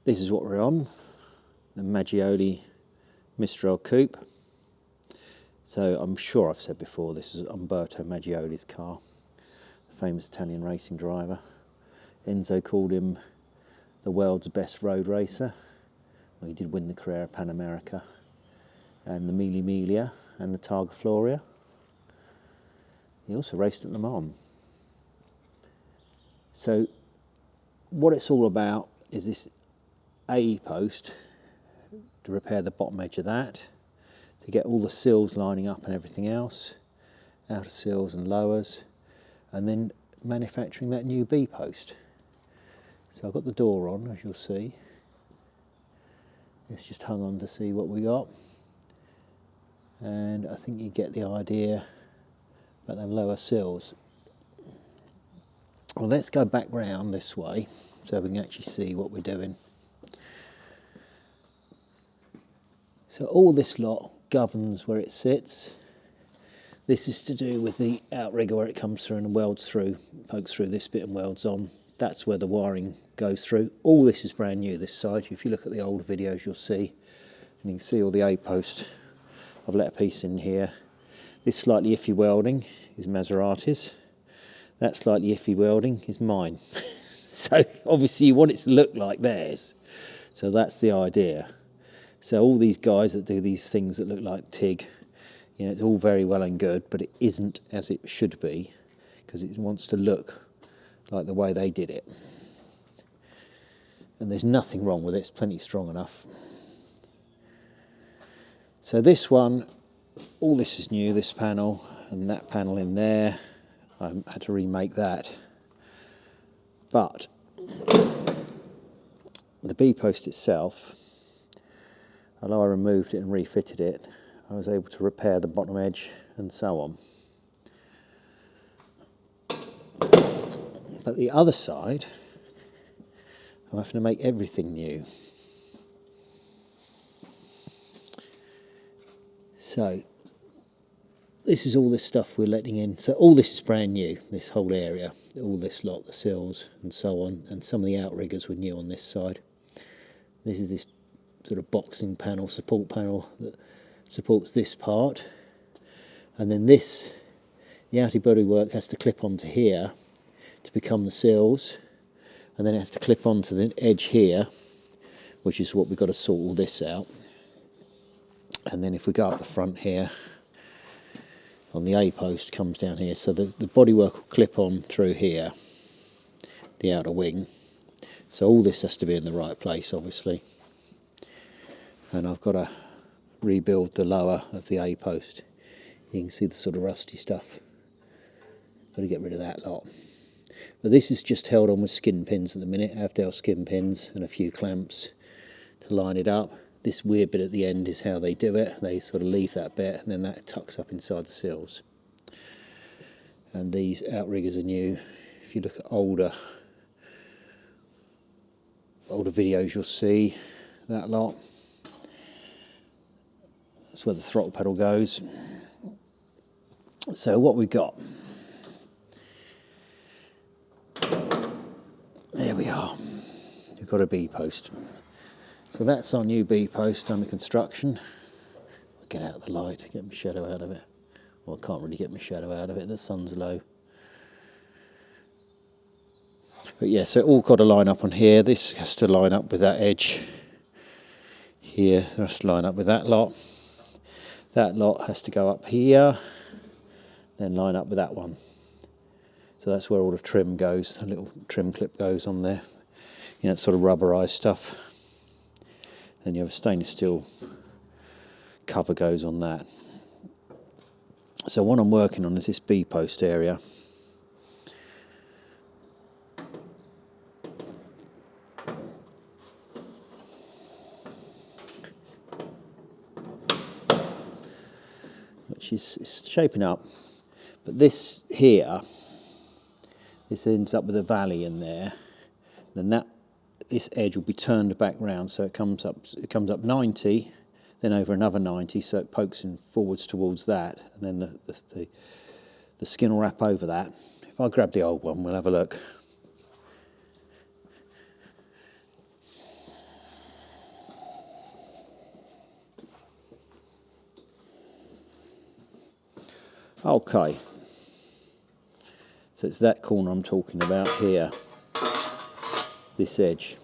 This is what we're on, the Maglioli Mistral coupe. So I'm sure I've said before, this is Umberto Maglioli's car, the famous Italian racing driver. Enzo called him the world's best road racer. Well, he did win the Carrera Pan America and the Mille Miglia and the Targa Floria. He also raced at Le Mans. So what it's all about is this A post, to repair the bottom edge of that, to get all the sills lining up and everything else, outer sills and lowers, and then manufacturing that new B post. So I've got the door on, as you'll see. It's just hung on to see what we got. And I think you get the idea about them lower sills. Well, let's go back round this way so we can actually see what we're doing. So all this lot governs where it sits. This is to do with the outrigger where it comes through and welds through, pokes through this bit and welds on. That's where the wiring goes through. All this is brand new, this side. If you look at the older videos, you'll see. And you can see all the A-post. I've let a piece in here. This slightly iffy welding is Maserati's. That slightly iffy welding is mine. So obviously you want it to look like theirs. So that's the idea. So all these guys that do these things that look like TIG, you know, it's all very well and good, but it isn't as it should be, because it wants to look like the way they did it. And there's nothing wrong with it, it's plenty strong enough. So this one, all this is new, this panel and that panel in there. I had to remake that. But the B post itself, although I removed it and refitted it, I was able to repair the bottom edge and so on. But the other side, I'm having to make everything new. So this is all this stuff we're letting in. So all this is brand new, this whole area, all this lot, the sills and so on, and some of the outriggers were new on this side. This is this sort of boxing panel, support panel that supports this part. And then this, the outer bodywork has to clip onto here to become the sills, and then it has to clip onto the edge here, which is what we've got to sort all this out. And then if we go up the front here, on the A post comes down here, so the bodywork will clip on through here, the outer wing. So all this has to be in the right place, obviously. And I've got to rebuild the lower of the A post. You can see the sort of rusty stuff. Got to get rid of that lot. But this is just held on with skin pins at the minute, Avdale skin pins and a few clamps to line it up. This weird bit at the end is how they do it. They sort of leave that bit and then that tucks up inside the sills. And these outriggers are new. If you look at older videos, you'll see that lot. That's where the throttle pedal goes. So what we've got, there we are. We've got a B post. So that's our new B post under construction. I'll get out of the light, get my shadow out of it. Well, I can't really get my shadow out of it, the sun's low. But yeah, so it all got to line up on here. This has to line up with that edge here. It has to line up with that lot. That lot has to go up here, then line up with that one. So that's where all the trim goes, the little trim clip goes on there. You know, it's sort of rubberized stuff. Then you have a stainless steel cover goes on that. So what I'm working on is this B post area. Which is shaping up. But this here, this ends up with a valley in there. Then this edge will be turned back round, so it comes up 90, then over another 90, so it pokes in forwards towards that, and then the skin will wrap over that. If I grab the old one, we'll have a look. Okay, so it's that corner I'm talking about here, this edge.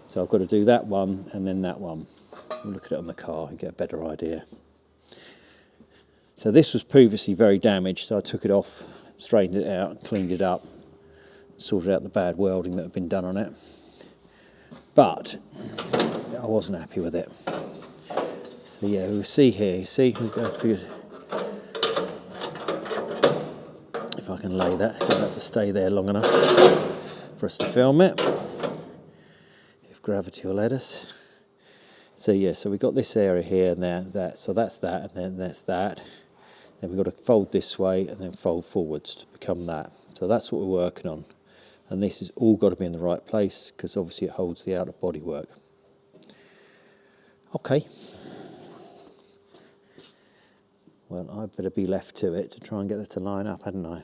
So I've got to do that one and then that one. We'll look at it on the car and get a better idea. So this was previously very damaged, so I took it off, straightened it out, cleaned it up, sorted out the bad welding that had been done on it. But I wasn't happy with it. So yeah, we'll see here, you see, we'll have to, if I can lay that, get that to stay there long enough for us to film it, if gravity will let us. So yeah, so we've got this area here and there, that, so that's that, and then that's that. Then we've got to fold this way and then fold forwards to become that. So that's what we're working on. And this has all got to be in the right place because obviously it holds the outer body work. Okay. Well, I'd better be left to it to try and get that to line up, hadn't I?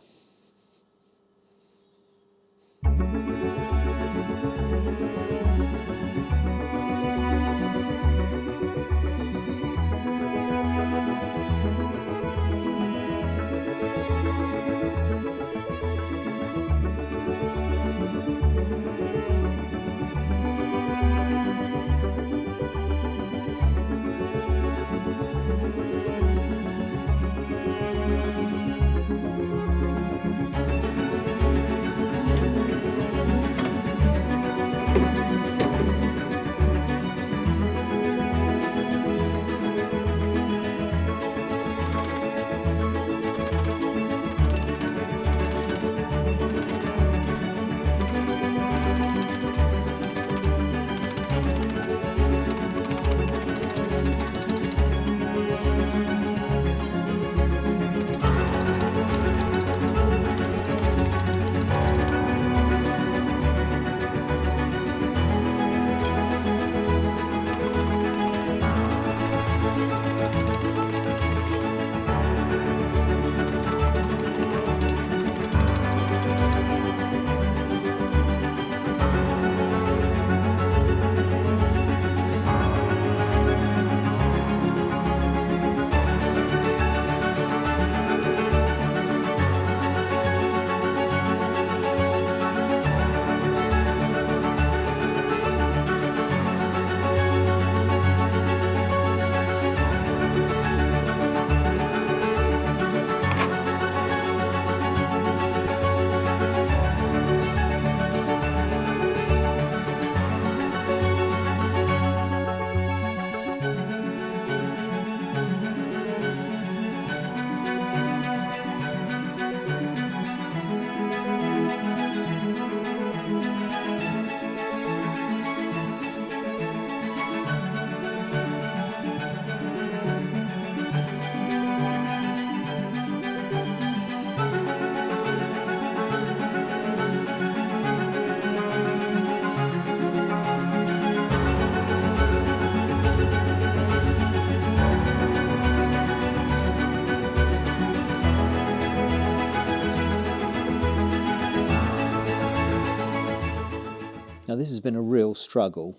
Now this has been a real struggle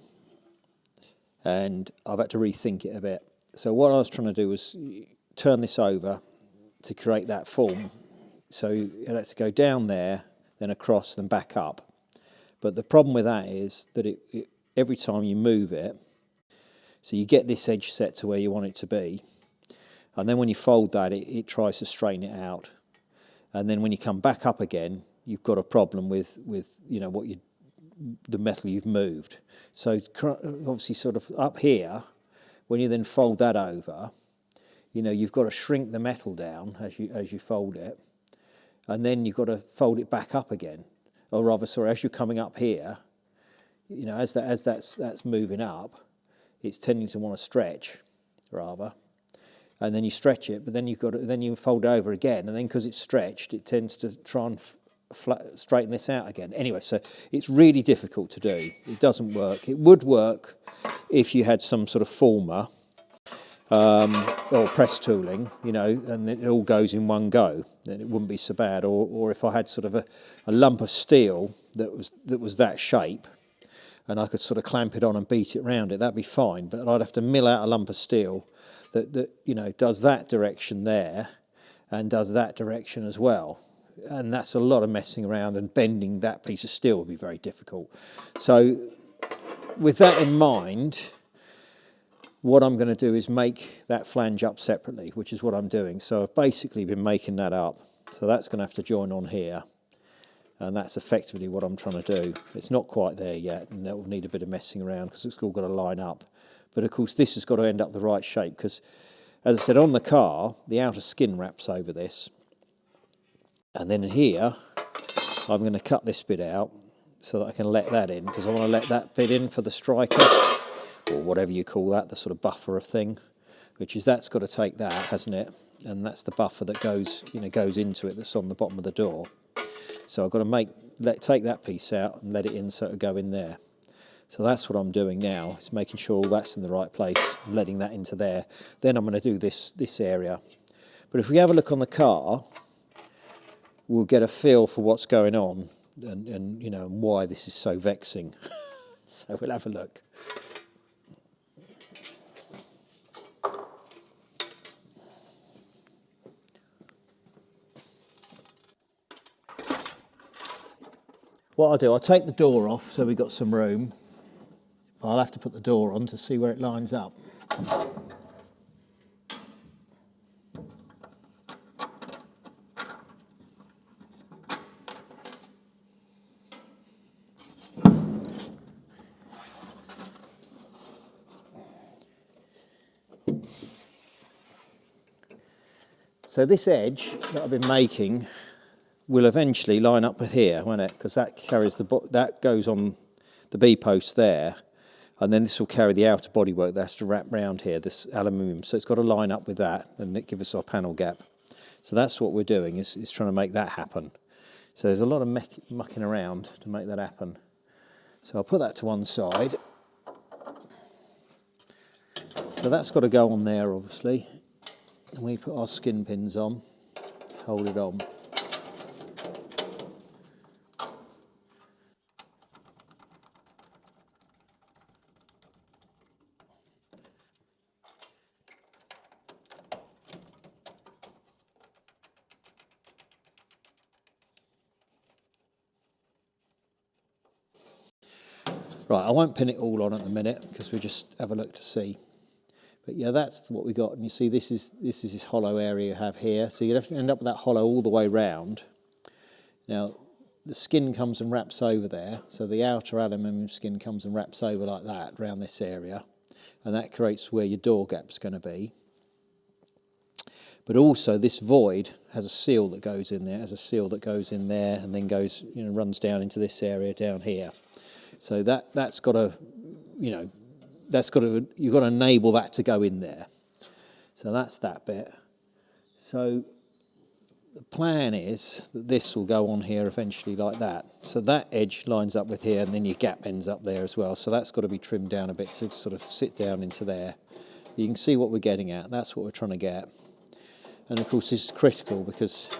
and I've had to rethink it a bit. So what I was trying to do was turn this over to create that form. So it had to go down there, then across, then back up. But the problem with that is that every time you move it, so you get this edge set to where you want it to be, and then when you fold that, it tries to straighten it out. And then when you come back up again, you've got a problem with you know the metal you've moved. So obviously sort of up here, when you then fold that over, you know, you've got to shrink the metal down as you fold it, and then you've got to fold it back up again. Or rather, sorry, as you're coming up here, you know, as that's moving up, it's tending to want to stretch, rather. And then you stretch it, but then then you fold it over again, and then because it's stretched, it tends to try and straighten this out again. Anyway, so it's really difficult to do. It doesn't work. It would work if you had some sort of former or press tooling, you know, and it all goes in one go. Then it wouldn't be so bad. Or if I had sort of a lump of steel that was that shape, and I could sort of clamp it on and beat it round it, that'd be fine. But I'd have to mill out a lump of steel that you know does that direction there, and does that direction as well. And that's a lot of messing around, and bending that piece of steel would be very difficult. So with that in mind, what I'm going to do is make that flange up separately, which is what I'm doing. So I've basically been making that up. So that's going to have to join on here. And that's effectively what I'm trying to do. It's not quite there yet, and that will need a bit of messing around because it's all got to line up. But of course this has got to end up the right shape, because as I said, on the car, the outer skin wraps over this. And then here, I'm going to cut this bit out so that I can let that in, because I want to let that bit in for the striker, or whatever you call that, the sort of buffer of thing, which is, that's got to take that, hasn't it? And that's the buffer that goes, goes into it, that's on the bottom of the door. So I've got to take that piece out and let it in so it'll go in there. So that's what I'm doing now, is making sure all that's in the right place and letting that into there. Then I'm going to do this area. But if we have a look on the car, we'll get a feel for what's going on and why this is so vexing. So we'll have a look. What I'll do, I'll take the door off so we've got some room. I'll have to put the door on to see where it lines up. So this edge that I've been making will eventually line up with here, won't it? Because that carries that goes on the B post there, and then this will carry the outer bodywork that has to wrap round here, this aluminium. So it's got to line up with that, and it gives us our panel gap. So that's what we're doing, is trying to make that happen. So there's a lot of mucking around to make that happen. So I'll put that to one side. So that's got to go on there, obviously. And we put our skin pins on to hold it on. Right, I won't pin it all on at the minute because we'll just have a look to see. But yeah, that's what we got. And you see, this is this hollow area you have here. So you'd have to end up with that hollow all the way round. Now, the skin comes and wraps over there. So the outer aluminium skin comes and wraps over like that around this area. And that creates where your door gap's going to be. But also this void has a seal that goes in there, has a seal that goes in there and then goes, runs down into this area down here. So that's got to, you've got to enable that to go in there. So that's that bit. So the plan is that this will go on here eventually like that. So that edge lines up with here, and then your gap ends up there as well. So that's got to be trimmed down a bit to sort of sit down into there. You can see what we're getting at. That's what we're trying to get. And of course this is critical because,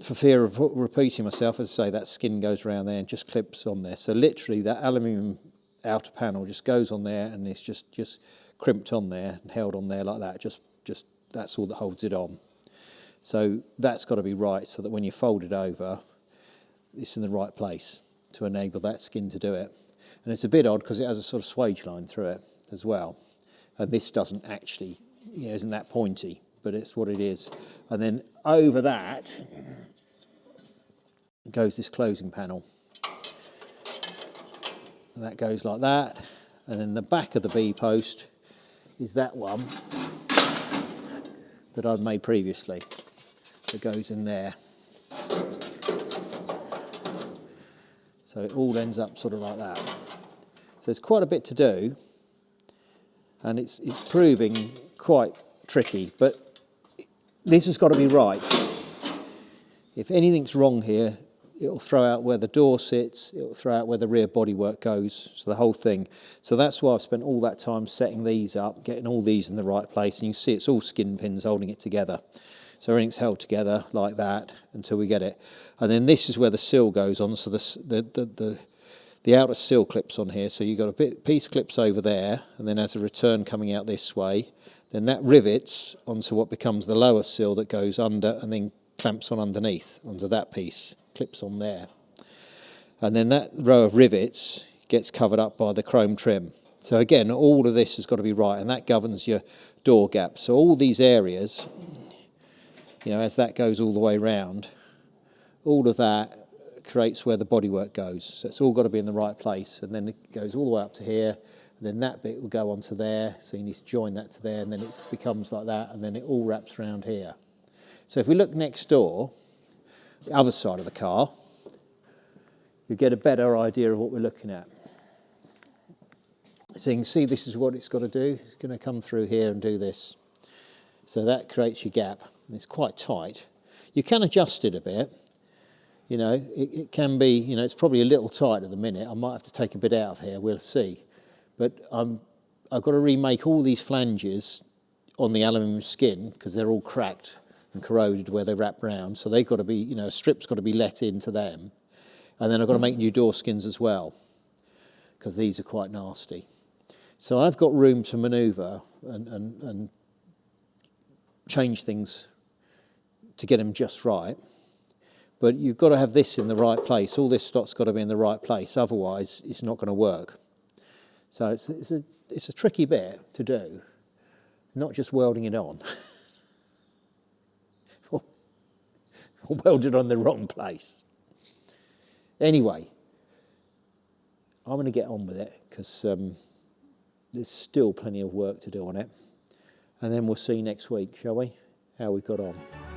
for fear of repeating myself, as I say, that skin goes around there and just clips on there. So literally that aluminium outer panel just goes on there, and it's just crimped on there and held on there like that. Just that's all that holds it on. So that's got to be right, so that when you fold it over, it's in the right place to enable that skin to do it. And it's a bit odd because it has a sort of swage line through it as well. And this doesn't actually, isn't that pointy, but it's what it is. And then over that goes this closing panel. And that goes like that. And then the back of the B post is that one that I've made previously. That goes in there. So it all ends up sort of like that. So it's quite a bit to do, and it's proving quite tricky, but this has got to be right. If anything's wrong here, it'll throw out where the door sits, it'll throw out where the rear bodywork goes, so the whole thing. So that's why I've spent all that time setting these up, getting all these in the right place, and you can see it's all skin pins holding it together. So everything's held together like that until we get it. And then this is where the sill goes on, so the outer sill clips on here. So you've got a piece clips over there, and then as a return coming out this way, then that rivets onto what becomes the lower sill that goes under and then clamps on underneath, onto that piece, clips on there. And then that row of rivets gets covered up by the chrome trim. So again, all of this has got to be right, and that governs your door gap. So all these areas, you know, as that goes all the way round, all of that creates where the bodywork goes. So it's all got to be in the right place, and then it goes all the way up to here, and then that bit will go onto there, so you need to join that to there, and then it becomes like that, and then it all wraps around here. So if we look next door, the other side of the car, you get a better idea of what we're looking at. So you can see this is what it's got to do. It's going to come through here and do this. So that creates your gap. It's quite tight. You can adjust it a bit. You know, it can be, you know, it's probably a little tight at the minute. I might have to take a bit out of here, we'll see. But I've got to remake all these flanges on the aluminium skin because they're all cracked and corroded where they wrap round. So they've got to be, you know, a strip's got to be let into them. And then I've got to make new door skins as well because these are quite nasty. So I've got room to manoeuvre and change things to get them just right. But you've got to have this in the right place. All this stock's got to be in the right place. Otherwise, it's not going to work. So it's a tricky bit to do, not just welding it on. Or welded on the wrong place. Anyway, I'm going to get on with it because there's still plenty of work to do on it. And then we'll see next week, shall we? How we got on.